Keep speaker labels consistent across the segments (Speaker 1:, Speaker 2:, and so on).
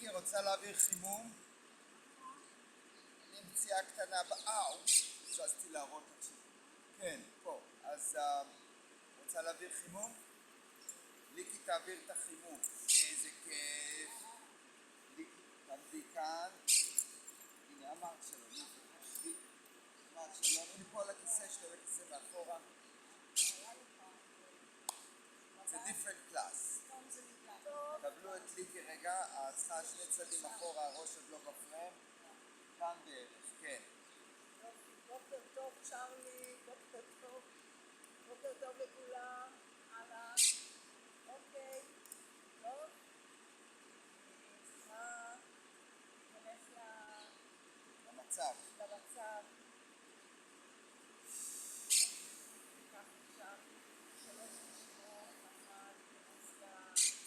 Speaker 1: ליקי רוצה להעביר חימום? אני מציאה קטנה באו, זזתי להראות את זה. כן, פה. אז רוצה להעביר חימום? ליקי תעביר את החימום. איזה כיף. ליקי, תעמדי כאן. הנה אמרת שלום, ליקי, תשבי. אמרת שלום, הנה פה על הכיסא שלו, לכיסא מאחורה. It's a different class. קבלו את ליקי רגע, צריכה שני צדדים אחורה, הראש עוד לא בפרם. כאן בערך, כן.
Speaker 2: בוקר טוב צ'רלי, בוקר טוב. בוקר טוב לכולם. הלאה. אוקיי. טוב. צריכה להיכנס
Speaker 1: למצב.
Speaker 2: למצב. ניקח עכשיו 3 נשימות, אחת, להיכנס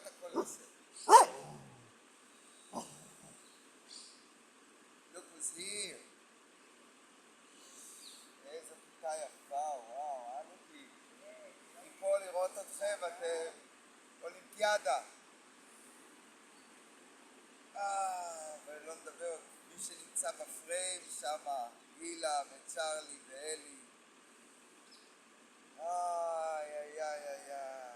Speaker 1: הכל בסדר. Look who's here. איזה כיתה יפה, וואו, אנוכי. אני פה לראות אתכם, אתם אולימפיאדה. ולא נדבר, מי שנמצא בפריים שם, גילה וצ'רלי ואלי. איי, איי, איי, איי, איי.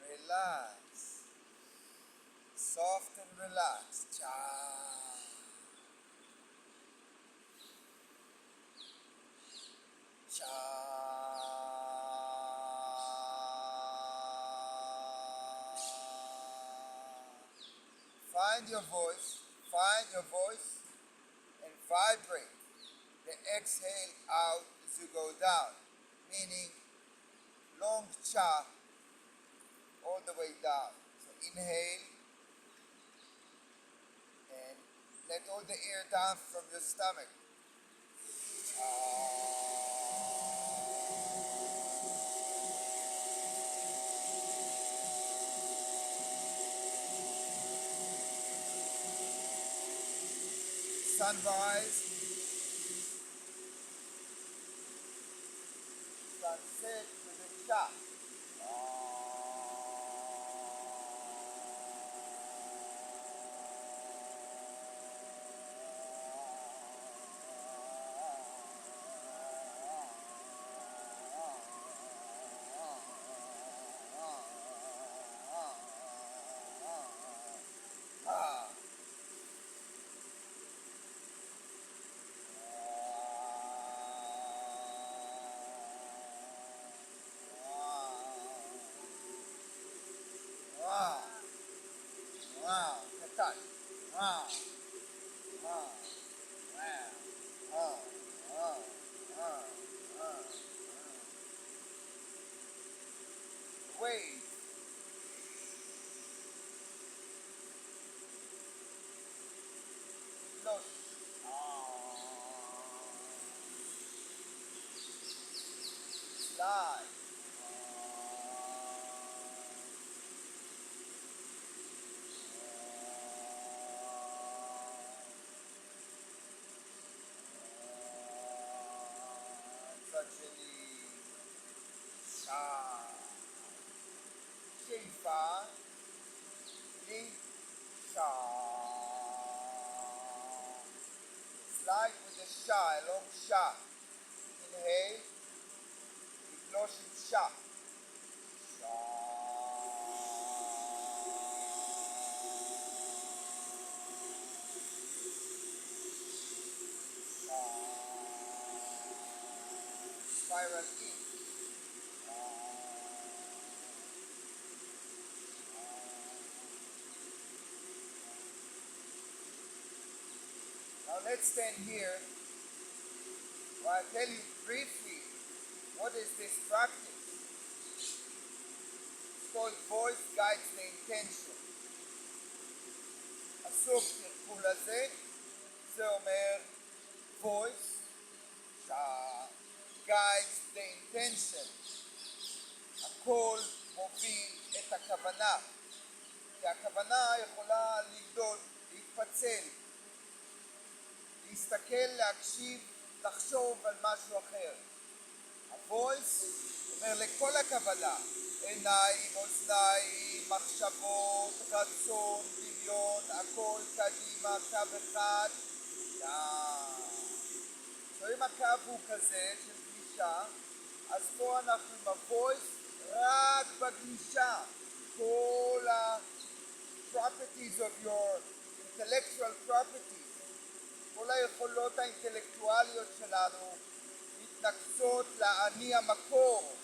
Speaker 1: Relax. Soft and relaxed. Find your voice, and vibrate the exhale out as you go down, meaning long cha all the way down. So inhale and let all the air down from your stomach. Sunrise, sunset with a cha. Wave. Look. Slide. Shifa, Li, Sha. Slide with the Sha, a long Sha. Inhale, Iglosh with Sha. Sha. Sha. Spiral in. Now let's stand here while I tell you briefly what is this practice. It's called voice guides the intention. הסוף תרגול הזה, זה אומר voice guides the intention. הכל מוביל את הכוונה. כי הכוונה יכולה לגדול, להתפצל, להסתכל, להקשיב, לחשוב על משהו אחר. ה-voice אומר לכל הכוונה, עיניים, אוזניים, מחשבות, רצון, דמיון, הכל קדימה, קו אחד. אם הקו הוא כזה של גלישה, אז פה אנחנו עם ה-voice רק בגלישה. כל ה-properties of your intellectual properties, כל היכולות האינטלקטואליות שלנו מתנקזות לאני המקור,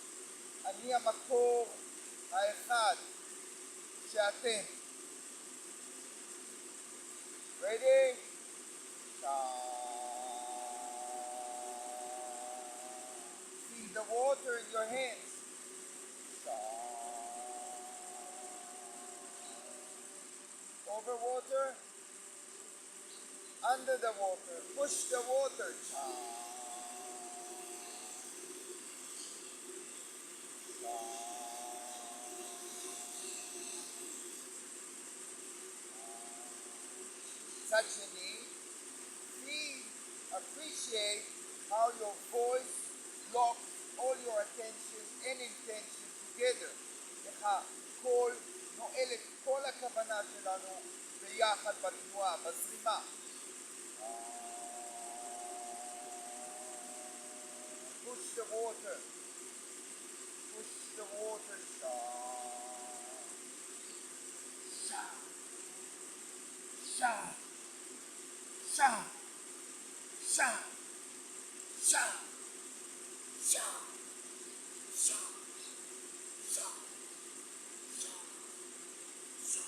Speaker 1: אני המקור האחד שאתם. Ready? Feel the water in your hands. Over water, under the water, push the water. Cha. מצד שני, appreciate how your voice locks all your attention and intention together. איך הקול נועל את כל הכוונה שלנו ביחד בתנועה, בזרימה. Push the water. Push the water. Sha. Sha. Sha. Sha. Sha. Sha. Sha. Sha. Sha. Sha.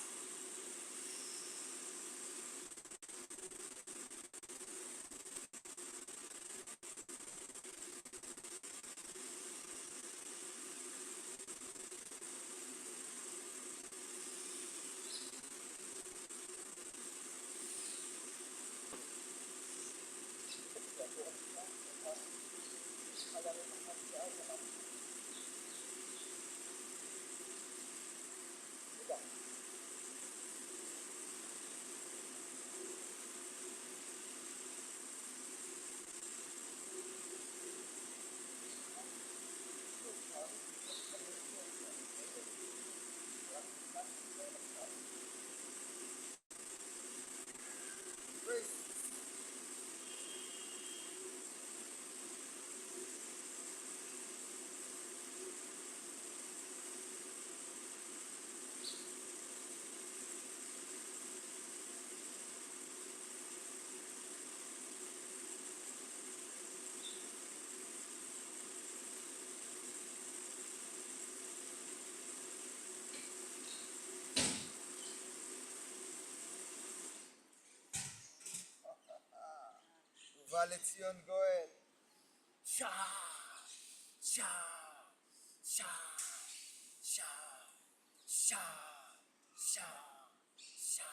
Speaker 1: ובא לציון גואל. שעה, שעה, שעה, שעה, שעה, שעה, שעה.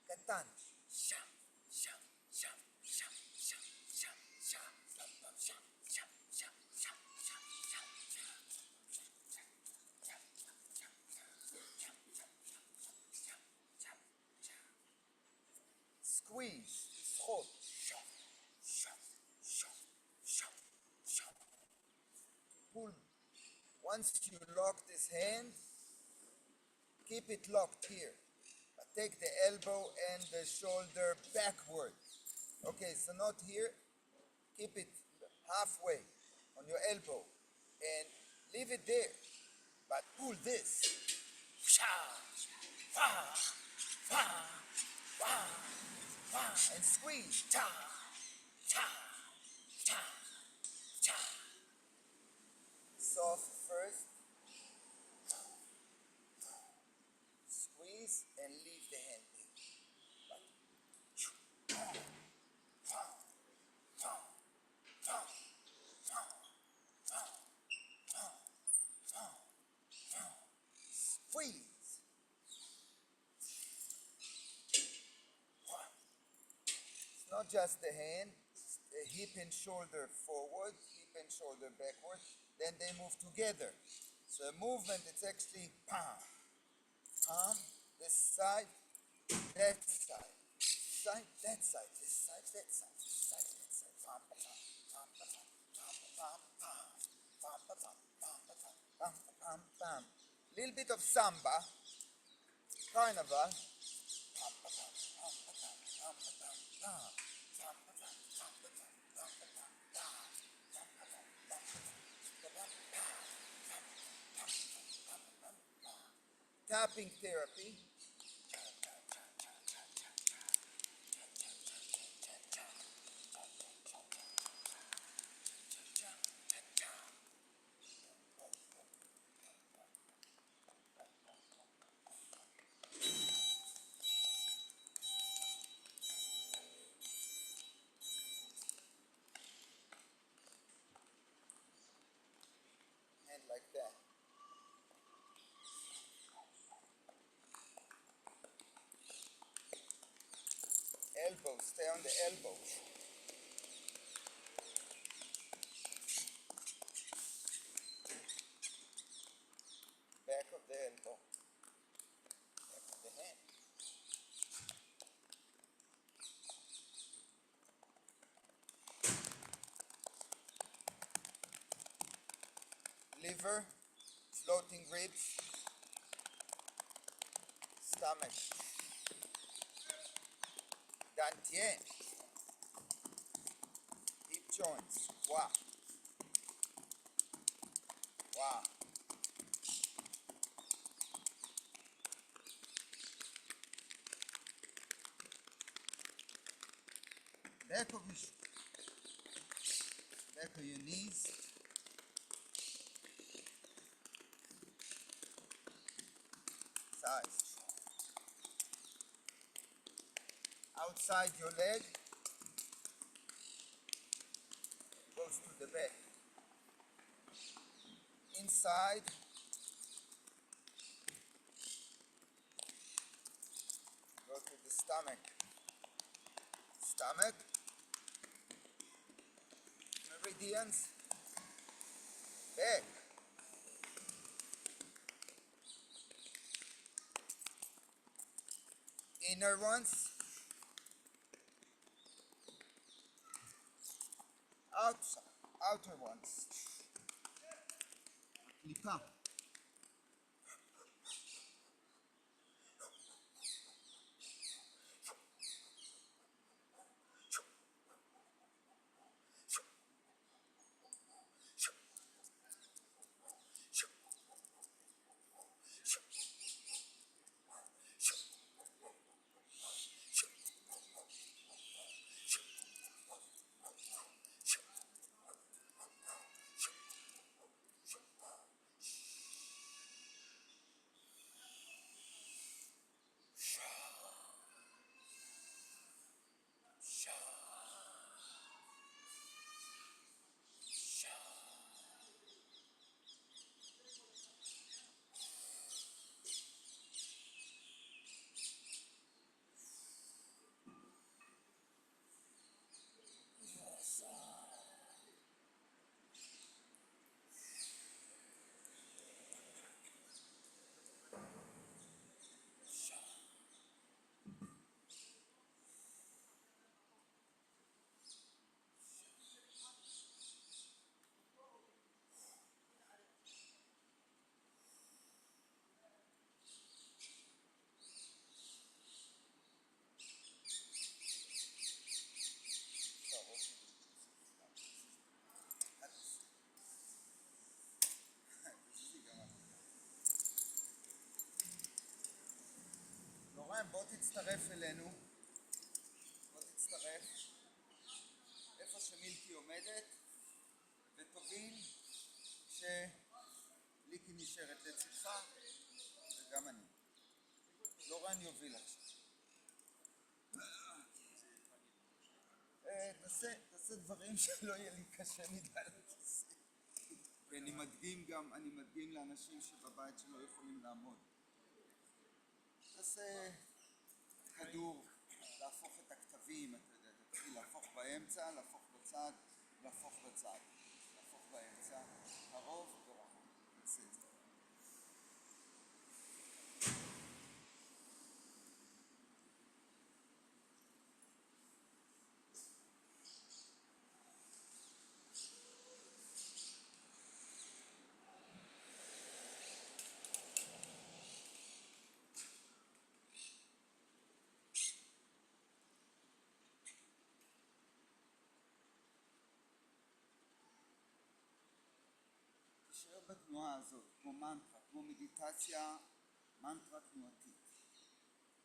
Speaker 1: קטן. שעה, שעה, שעה, שעה, שעה, שעה, שעה, שעה, שעה, שעה, שעה, שעה. Squeeze, לסחוט. Pull. Once you lock this hand, keep it locked here. But take the elbow and the shoulder backward. Okay, so not here. Keep it halfway on your elbow and leave it there. But pull this. And squeeze. Soft first. Squeeze and leave the hand in. Squeeze. It's not just the hand, it's the hip and shoulder forward, hip and shoulder backward, then they move together. So the movement, it's actually palm, palm, this side, that side, side, that side, this side, that side, this side, that side, palm, palm, palm, palm, palm, palm, palm, palm, palm, palm, palm, palm, palm. Little bit of samba, carnival. Tapping therapy. And like that. Elbows, stay on the elbows. Back of the elbow. Back of the hand. liver, floating ribs, stomach, dantian, hip joints. Wow. Wow. Back of your knees. Size. Outside your leg goes to the back. Inside go to the stomach. Stomach, meridians, back. Inner ones, outer ones. Klipa. לורן, בוא תצטרף אלינו. בוא תצטרף איפה שמילקי עומדת, ותוביל שליקי נשארת לצדך, וגם אני. לורן יוביל עכשיו. תעשה דברים שלא יהיה לי קשה מדי לכיסא. ואני מדגים לאנשים שבבית שלא יכולים לעמוד. תעשה כדור, להפוך את הכתבים, אתה יודע, תתחיל להפוך באמצע, להפוך בצד, להפוך בצד, להפוך באמצע, קרוב ורחוק. נעשה את זה. תשאר בתנועה הזאת, כמו מנטרה, כמו מדיטציה, מנטרה תנועתית.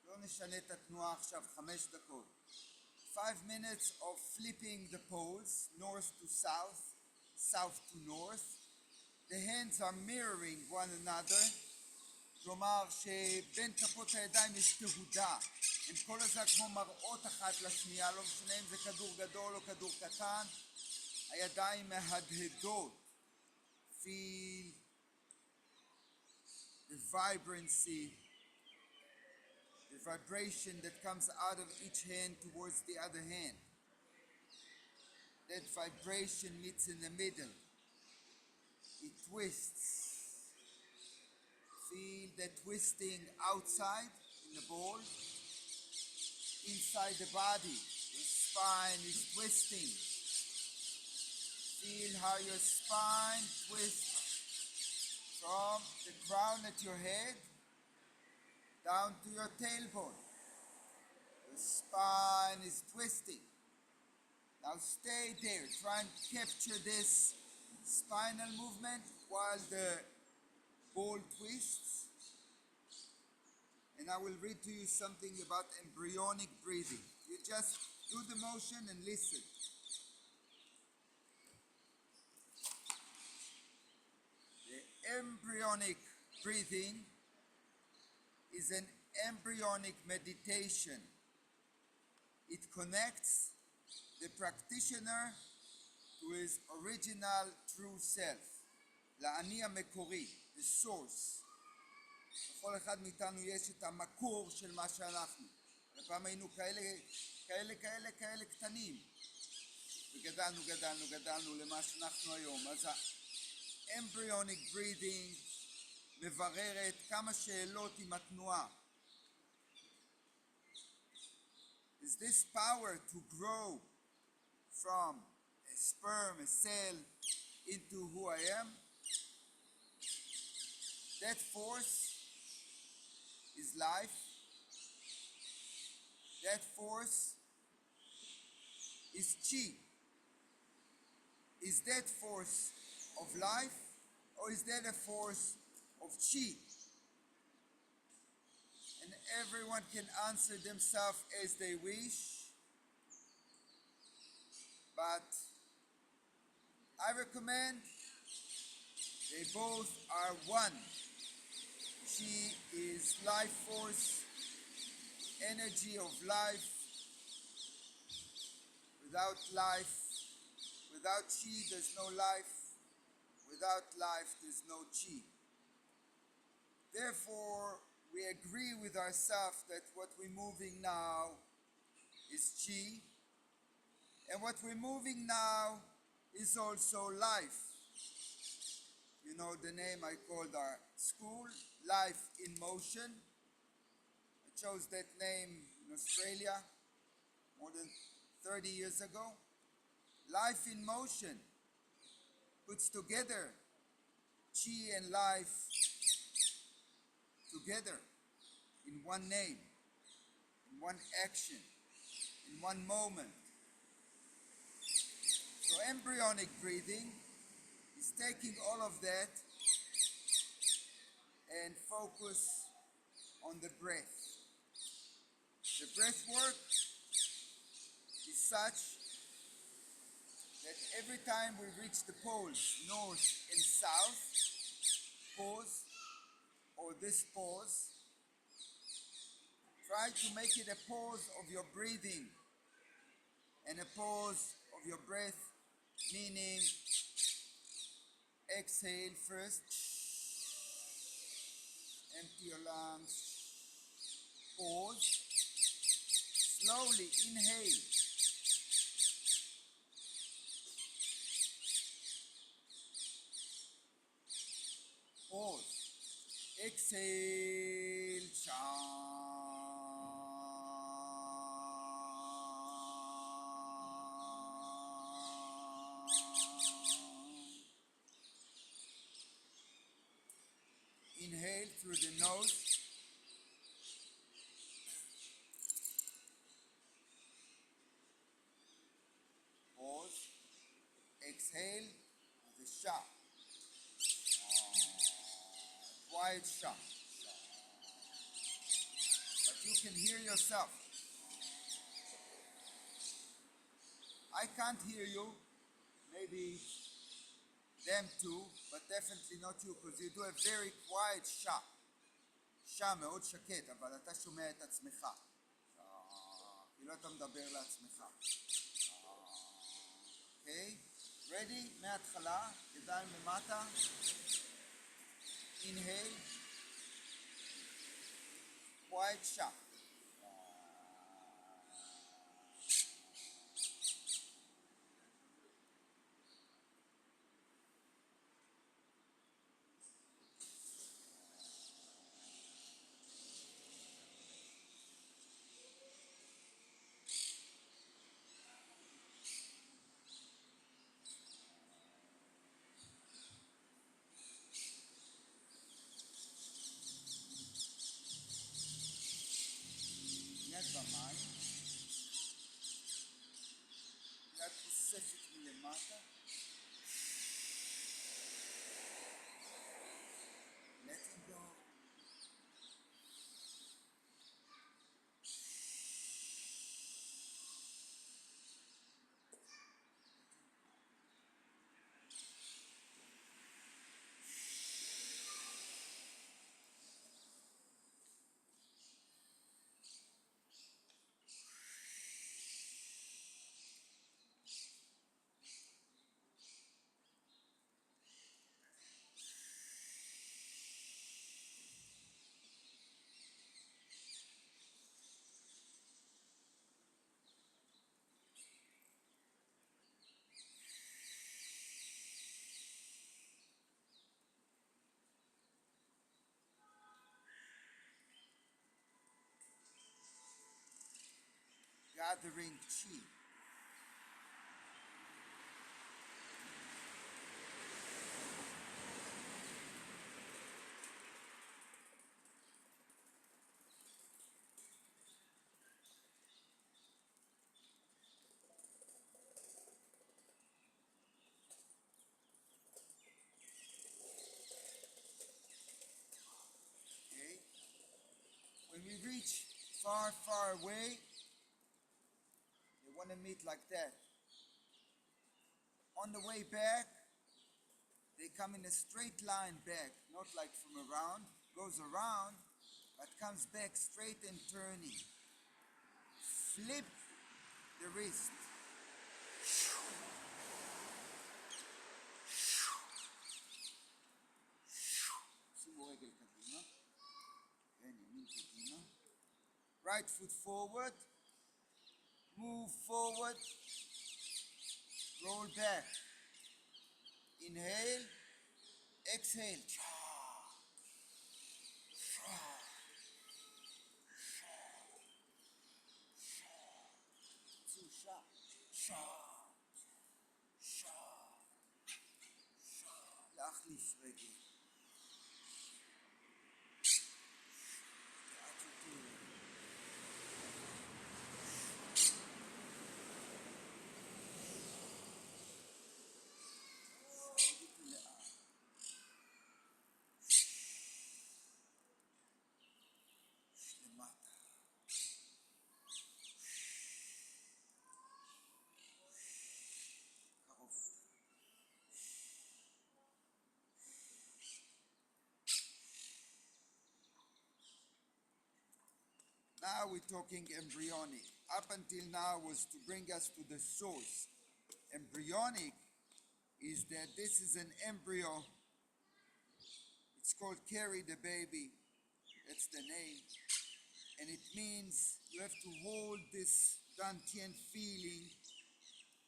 Speaker 1: לא נשנה את התנועה עכשיו 5 דקות. 5 minutes of flipping the poles, north to south, south to north. The hands are mirroring one another. כלומר שבין כפות הידיים יש תהודה. הם כל הזמן כמו מראות אחת לשנייה, לא משנה אם זה כדור גדול או כדור קטן. הידיים מהדהדות. Feel the vibrancy, the vibration that comes out of each hand towards the other hand. That vibration meets in the middle. It twists. Feel the twisting outside in the ball, inside the body. Your spine is twisting. Feel how your spine twists from the crown at your head down to your tailbone. The spine is twisting. Now stay there. Try and capture this spinal movement while the ball twists. And I will read to you something about embryonic breathing. You just do the motion and listen. The embryonic breathing is an embryonic meditation. It connects the practitioner to his original true self, לאני המקורי, the source. לכל אחד מאיתנו יש את המקור של מה שאנחנו. פעם היינו כאלה קטנים, וגדלנו למה שאנחנו היום. אז ה-embryonic breathing מבררת כמה שאלות עם התנועה. Is this power to grow from a sperm, a cell, into who I am? That force is life. That force is chi. Is that force of life, or is that a force of chi? And everyone can answer themselves as they wish, but I recommend they both are one. Chi is life force, energy of life. Without life, without chi, there's no life. Without life, there's no chi. Therefore, we agree with ourselves that what we're moving now is chi, and what we're moving now is also life. You know the name I called our school, Life in Motion. I chose that name in Australia more than 30 years ago. Life in Motion puts together chi and life together in one name, in one action, in one moment. So embryonic breathing is taking all of that and focus on the breath. The breath work is such that every time we reach the poles, north and south, pause, or this pause, try to make it a pause of your breathing and a pause of your breath, meaning exhale first, empty your lungs, pause, slowly inhale, pause, exhale, inhale through the nose, pause, exhale with a sha, quiet sha. But you can hear yourself. I can't hear you, maybe them too, but definitely not you, because you do a very quiet sha. שעה מאוד שקט, אבל אתה שומע את עצמך. כאילו אתה מדבר לעצמך. אוקיי? ready? מההתחלה, ידיים למטה. inhale. quiet sha. במים. יד אוספת מלמטה. letting go. Gathering chi. Okay. When we reach far, far away, they want to meet like that. On the way back, they come in a straight line back, not like from around, goes around, but comes back straight and turning. Flip the wrist. שימו רגל קדימה. כן, ימין קדימה. Right foot forward. Move forward. Roll back. Inhale. Exhale. להחליף רגל. Now we're talking embryonic. Up until now was to bring us to the source. Embryonic is that this is an embryo. It's called carry the baby. That's the name. And it means you have to hold this Dantian feeling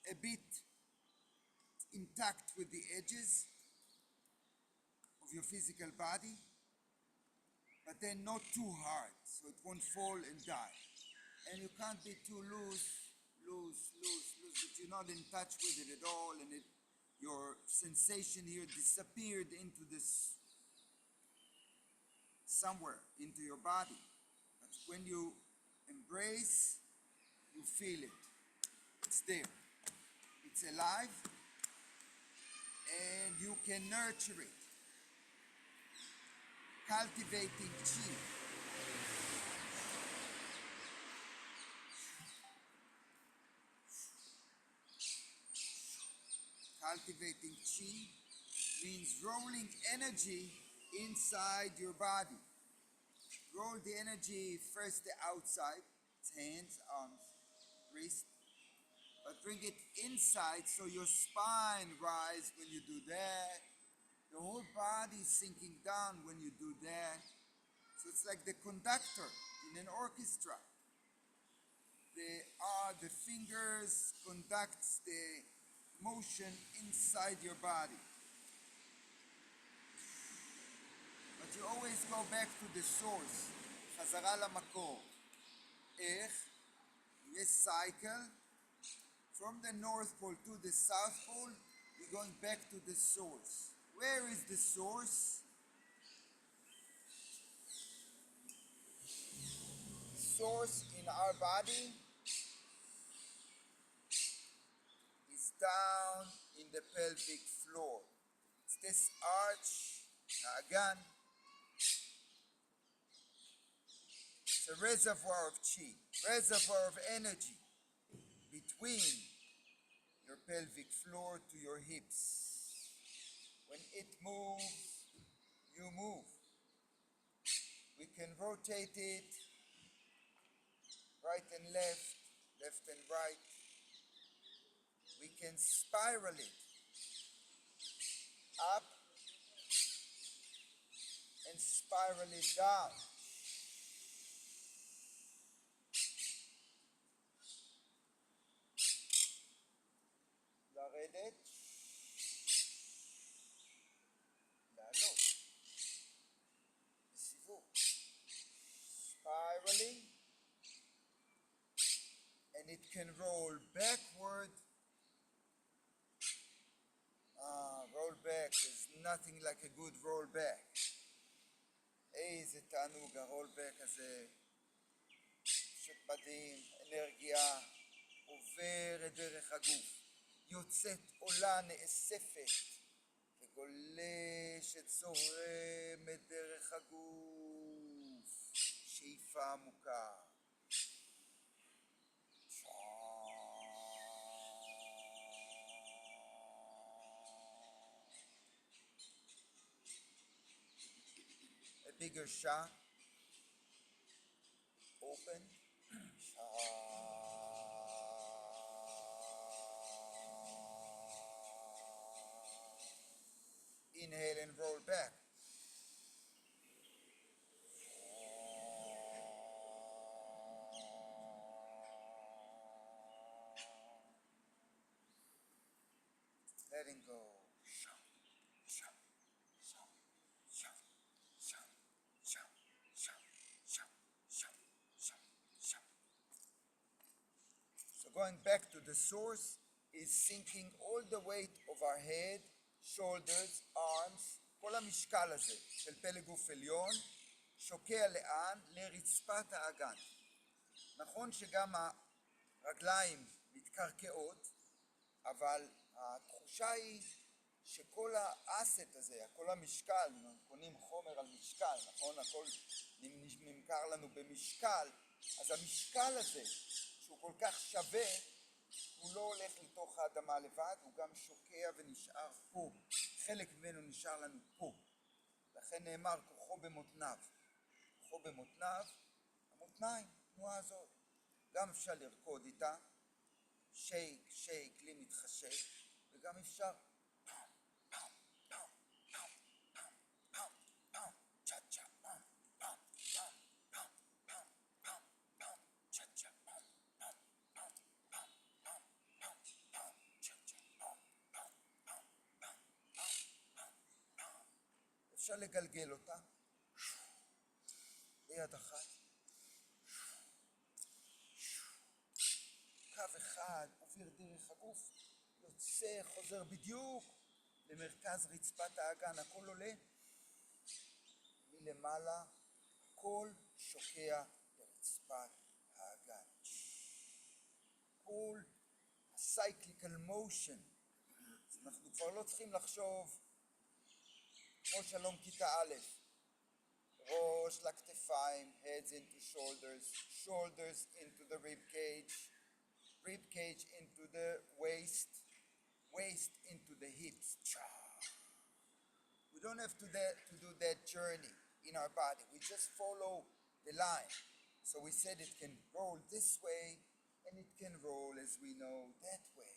Speaker 1: a bit intact with the edges of your physical body, but then not too hard, so it won't fall and die. And you can't be too loose, that you're not in touch with it at all, and your sensation here disappeared into this, somewhere into your body. But when you embrace, you feel it. It's there. It's alive, and you can nurture it. Cultivating chi. Cultivating chi means rolling energy inside your body. Roll the energy first the outside, it's hands, arms, wrist, but bring it inside so your spine rises when you do that. The whole body is sinking down when you do that. So it's like the conductor in an orchestra. The fingers conducts the motion inside your body. But you always go back to the source. חזרה למקור. איך? You cycle from the North Pole to the South Pole. You're going back to the source. Where is the source? Source in our body is down in the pelvic floor. It's this arch, again, it's a reservoir of chi, reservoir of energy between your pelvic floor to your hips. When it moves, you move. We can rotate it right and left, left and right. We can spiral it up and spiral it down. לרדת, לעלות. סיבוב. Spiraling, and it can roll backward. Roll back is nothing like a good roll back. איזה תענוג הרול back הזה, פשוט מדהים, אנרגיה עוברת דרך הגוף, יוצאת, עולה, נאספת, וגולשת, זורמת דרך הגוף, שאיפה עמוקה. A bigger sha, open, sha. Inhale and roll back. Letting go. So going back to the source is sinking all the weight of our head, shoulders, arms, כל המשקל הזה של פלג גוף עליון, שוקע לאן? לרצפת האגן. נכון שגם הרגליים מתקרקעות, אבל התחושה היא שכל האסט הזה, כל המשקל, קונים חומר על משקל, נכון? הכל נמכר לנו במשקל, אז המשקל הזה, שהוא כל כך שווה, הוא לא הולך לתוך האדמה לבד, הוא גם שוקע ונשאר פה. חלק ממנו נשאר לנו פה. לכן נאמר כוחו במותניו. כוחו במותניו, המותניים, תנועה הזאת. גם אפשר לרקוד איתה, שייק, שייק, לי מתחשק, וגם אפשר פאם, פאם, פאם, פאם, פאם, פאם, פאם, צ'ה צ'ה, פאם, פאם, פאם, פאם, פאם, פאם, פאם, צ'ה צ'ה, פאם, פאם, פאם, פאם, פאם, פאם, פאם, צ'ה צ'ה, פאם, פאם, פאם, פאם, פאם, פאם, פאם. אפשר לגלגל אותה ביד אחת. קו אחד עובר דרך הגוף, יוצא, חוזר בדיוק למרכז רצפת האגן, הכל עולה מלמעלה, הכל שוקע לרצפת האגן. כל ה-cyclical motion, אנחנו כבר לא צריכים לחשוב כמו שלום כיתה א', ראש לכתפיים, heads into shoulders, shoulders into the rib cage, rib cage into the waist, waist into the hips. We don't have to do that journey in our body. We just follow the line. So we said it can roll this way and it can roll, as we know, that way.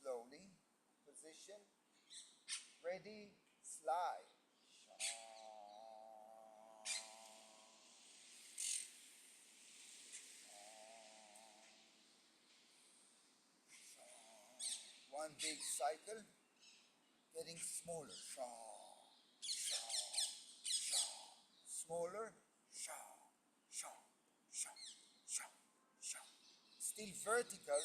Speaker 1: Slowly, position, ready, slide. One big cycle, getting smaller. Smaller. Still vertical.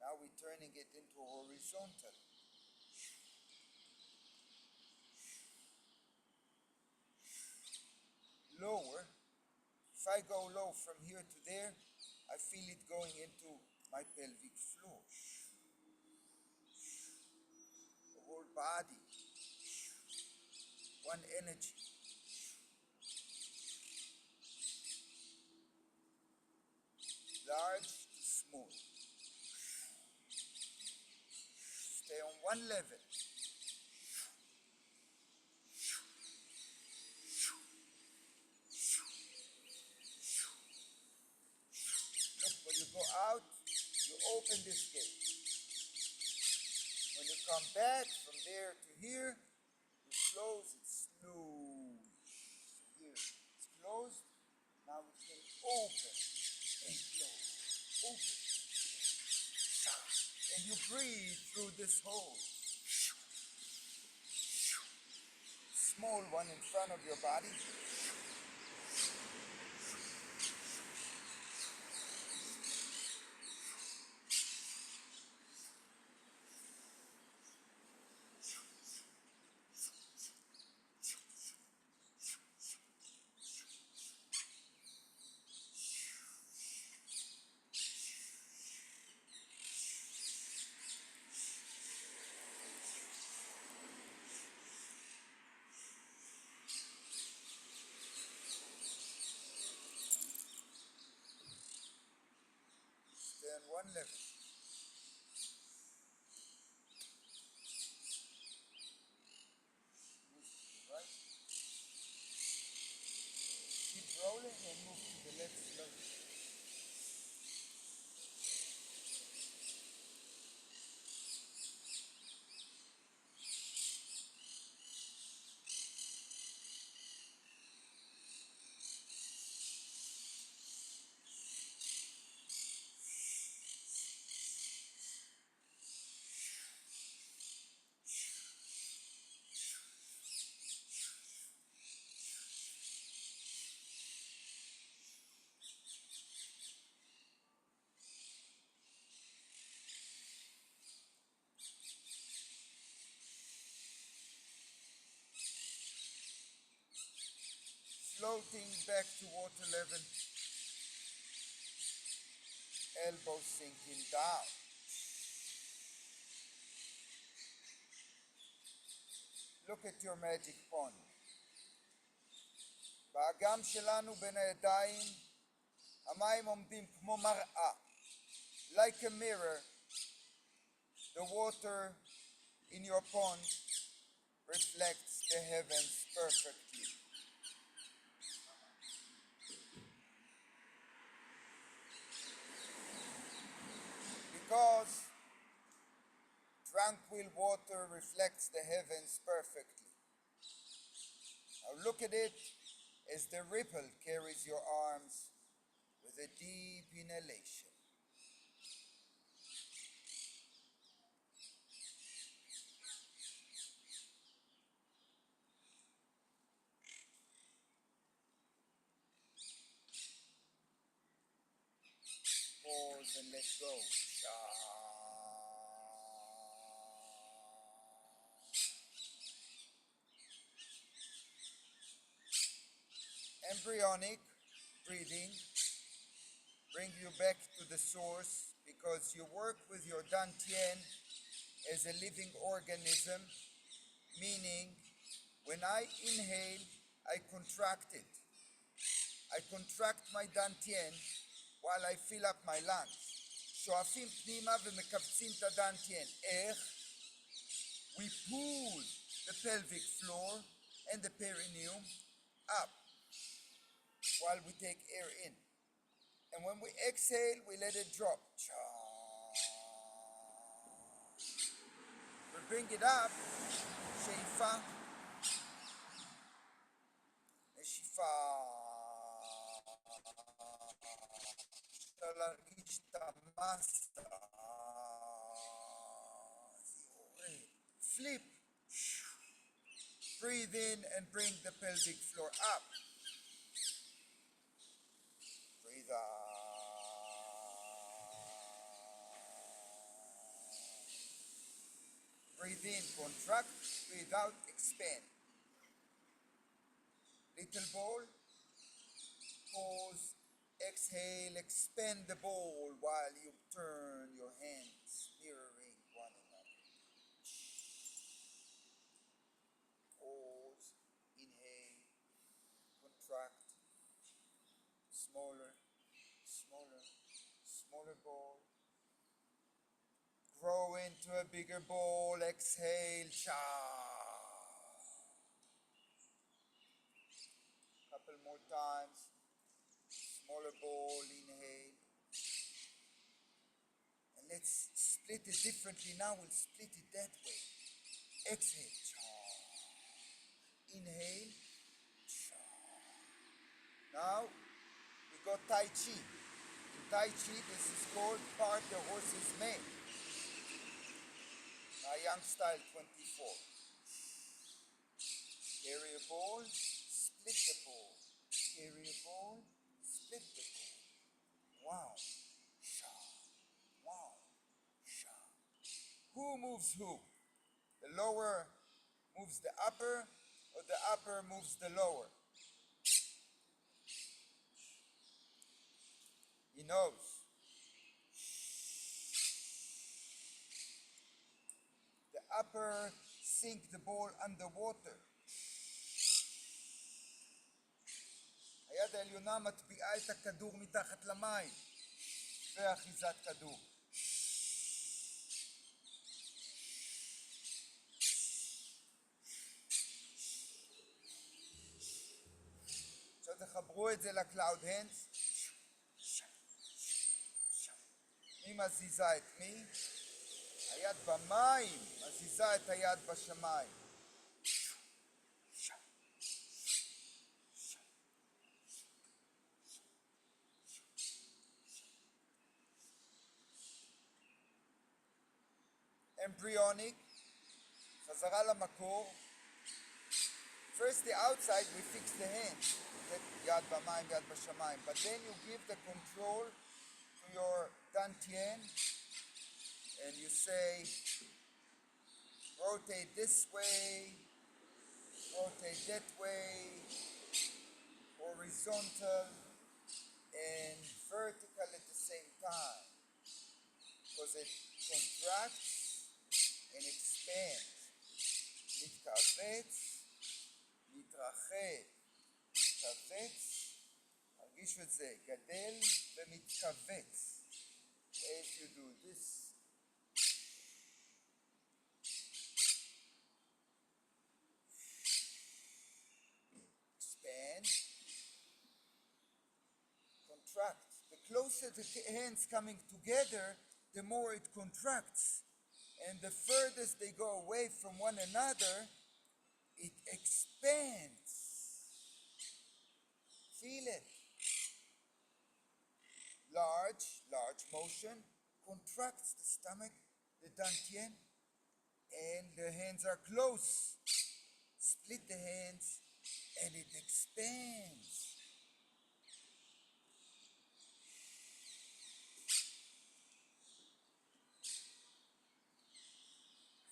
Speaker 1: Now we're turning it into horizontal. If I go low from here to there, I feel it going into my pelvic floor. The whole body, one energy. Large to small. Stay on one level. Look, when you go out, you open this gate. When you come back from there to here, you close it slowly. Here, it's closed. Now we can open and close. Open. And you breathe through this hole. Small one in front of your body. Stay on one level. Move to the right. Keep rolling and move to the left slowly. Floating back to water level. Elbows sinking down. Look at your magic pond. באגם שלנו בין הידיים, המים עומדים כמו מראה. Like a mirror, the water in your pond reflects the heavens perfectly. Because tranquil water reflects the heavens perfectly. Now look at it as the ripple carries your arms with a deep inhalation. Pause and let go. Embryonic breathing bring you back to the source because you work with your dantian as a living organism, meaning when I inhale, I contract it. I contract my dantian while I fill up my lungs. שואפים פנימה ומכווצים את הדנטיין. איך? We pull the pelvic floor and the perineum up while we take air in. And when we exhale, we let it drop. We bring it up. שאיפה. נשיפה. אפשר להרגיש את המסה. Flip. Breathe in and bring the pelvic floor up. Breathe out. Breathe in, contract. Breathe out, expand. Little ball. pause. Exhale, expand the bowl while you turn your hands, mirroring one another. Pause, inhale, contract, smaller, smaller, smaller bowl. Grow into a bigger bowl, exhale, cha. Couple more times. Smaller bowl, inhale. And let's split it differently now. We'll split it that way. Exhale, cha. Inhale, cha. Now, we got Tai Chi. In Tai Chi, this is called part the horse's mane. Yang style 24. Carry a ball, split the ball. Carry a ball, split the ball. Wow. Sha. Wow. Sha. Who moves who? The lower moves the upper, or the upper moves the lower? He knows. The upper sink the ball underwater. היד העליונה מטביעה את הכדור מתחת למים. ואחיזת כדור. עכשיו תחברו את זה לקלאוד הנדס. מי מזיזה את מי? היד במים מזיזה את היד בשמיים. Embryonic, חזרה למקור. First the outside we fix the hands. יד במים, יד בשמיים. But then you give the control to your dantian and you say rotate this way, rotate that way, horizontal and vertical at the same time. Because it contracts and expands. מתכווץ, מתרחב, מתכווץ, הרגישו את זה, גדל ומתכווץ. If you do this, expand, contract. The closer the hands coming together, the more it contracts. And the furthest they go away from one another, it expands. Feel it. Large motion contracts the stomach, the dantian, and the hands are close. Split the hands, and it expands.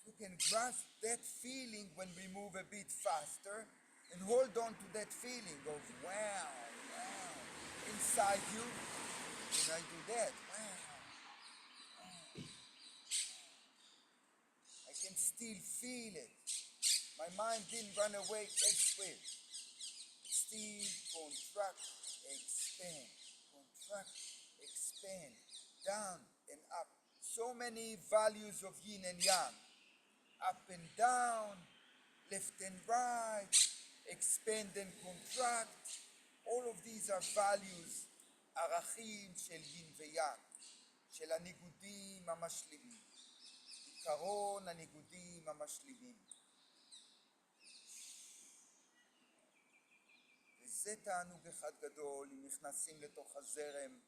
Speaker 1: You can grasp that feeling when we move a bit faster and hold on to that feeling of wow, wow. Inside you, when I do that, wow, wow. I can still feel it. My mind didn't run away elsewhere. Still contract, expand, contract, expand, down and up. So many values of yin and yang. Up and down, left and right, expand and contract. All of these are values, ערכים של yin ויang, של הניגודים המשלימים, עיקרון הניגודים המשלימים. וזה תענוג אחד גדול אם נכנסים לתוך הזרם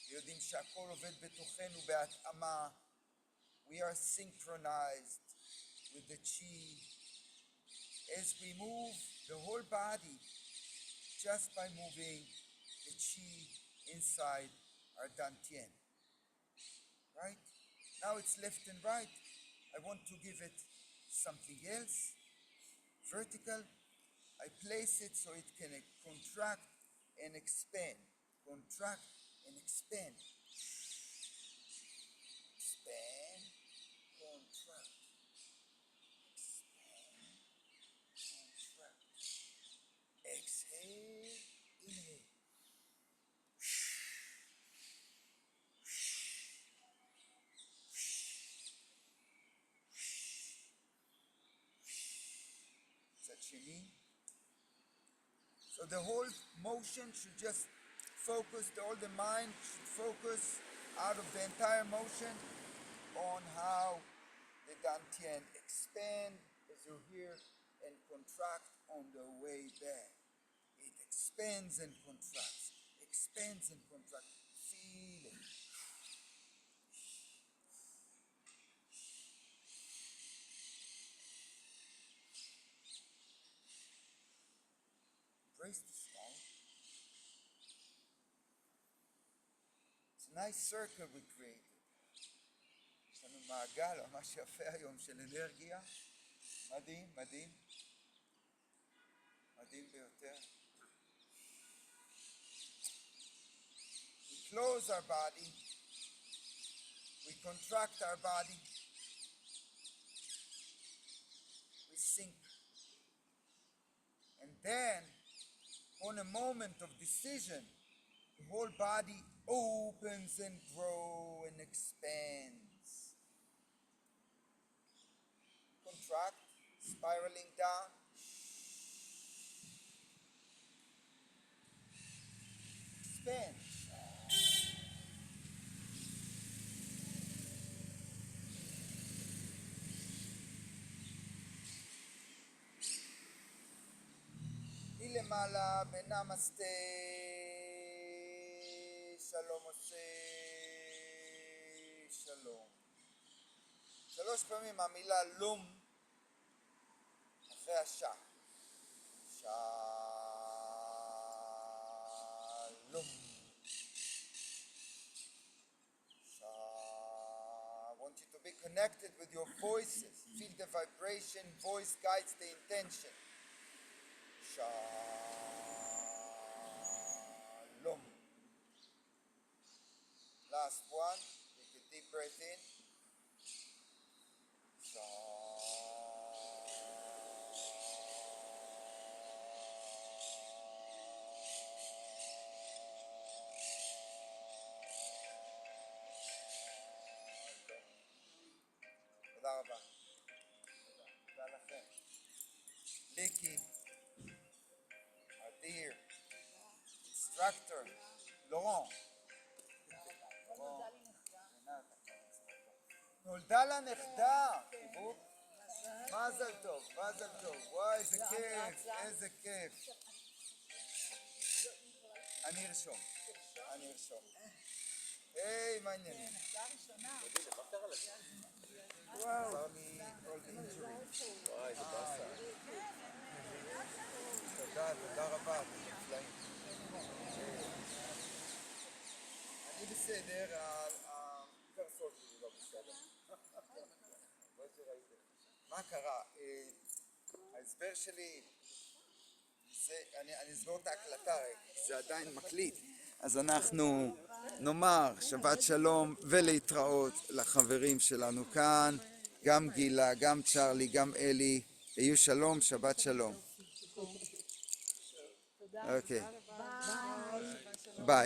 Speaker 1: ויודעים שהכל עובד בתוכנו בהתאמה. We are synchronized with the chi as we move the whole body just by moving the chi inside our dantian. Right? Now it's left and right. I want to give it something else. Vertical. I place it so it can contract and expand. Contract and expand. Expand, contract. Expand, contract. Exhale, inhale. Sashimi. So the whole motion should just focus, all the mind should focus out of the entire motion on how the dantian expand as you're here and contract on the way back. It expands and contracts, expands and contracts. Feel it. Embrace the small. It's a nice circle we created. יש לנו מעגל ממש יפה היום של אנרגיה. מדהים, מדהים. מדהים ביותר. We close our body. We contract our body. We sink. And then, on a moment of decision, the whole body opens and grows and expands. Contract, spiraling down. Expand. מלמעלה בנמסטה, שלום עושה, שלום. 3 פעמים המילה לום אחרי השע. שלום. I want you to be connected with your voices. Feel the vibration. Voice guides the intention. Shalom. Last one. Take a deep breath in. תודה רבה. תודה לכם. ליקי. Dear instructor, Laurent. נולדה לה נכדה. מזל טוב, מזל טוב. וואי, איזה כיף, איזה כיף. אני ארשום. אני ארשום. היי, מה העניינים? וואו. עבר לי all injury. וואי, זה באסה. תודה רבה, אתם נפלאים. אני בסדר, הקרסות שלי לא בסדר. לא שראיתם. מה קרה? ההסבר שלי, אני אסגור את ההקלטה, זה עדיין מקליט. אז אנחנו נאמר שבת שלום ולהתראות לחברים שלנו כאן, גם גילה, גם צ'רלי, גם אלי. יהיו שלום, שבת שלום. Okay. Bye. Bye.